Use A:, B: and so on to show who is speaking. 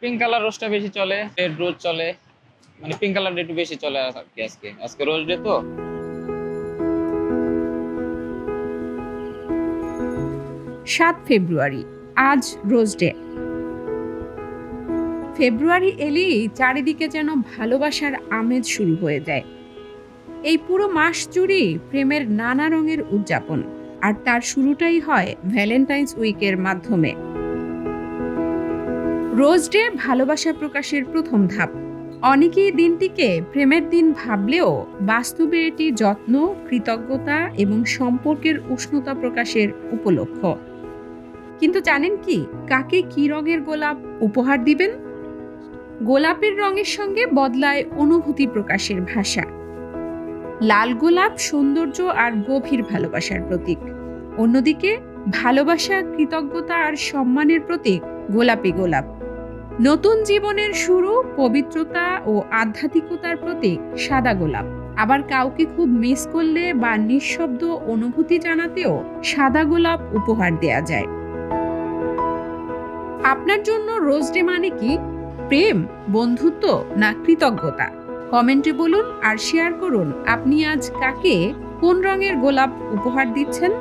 A: Pink colour রোজটা বেশি চলে, red rose চলে, মানে পিঙ্ক কালারটা একটু বেশি চলে আর কি। আজকে আজকে রোজ ডে তো।
B: 7 ফেব্রুয়ারি, আজ রোজ ডে। ফেব্রুয়ারি এলেই চারিদিকে যেন ভালোবাসার আমেজ শুরু হয়ে যায়। এই পুরো মাস জুড়েই প্রেমের নানা রঙের উদযাপন, আর তার শুরুটাই হয় ভ্যালেন্টাইন্স উইকের মাধ্যমে। রোজ ডে ভালোবাসা প্রকাশের প্রথম ধাপ। অনেকেই দিনটিকে প্রেমের দিন ভাবলেও বাস্তবে এটি যত্ন, কৃতজ্ঞতা এবং সম্পর্কের উষ্ণতা প্রকাশের উপলক্ষ। কিন্তু জানেন কি, কাকে কি রঙের গোলাপ উপহার দিবেন? গোলাপের রঙের সঙ্গে বদলায় অনুভূতি প্রকাশের ভাষা। লাল গোলাপ সৌন্দর্য আর গভীর ভালোবাসার প্রতীক। অন্যদিকে ভালোবাসা, কৃতজ্ঞতা আর সম্মানের প্রতীক গোলাপি গোলাপ। নতুন জীবনের শুরু, পবিত্রতা ও আধ্যাত্মিকতার প্রতীক সাদা গোলাপ। আবার কাউকে খুব মিস করলে বা নিঃশব্দ অনুভূতি জানাতেও সাদা গোলাপ উপহার দেয়া যায়। আপনার জন্য রোজ ডে মানে কি? প্রেম, বন্ধুত্ব না কৃতজ্ঞতা? কমেন্টে বলুন আর শেয়ার করুন আপনি আজ কাকে কোন রঙের গোলাপ উপহার দিচ্ছেন।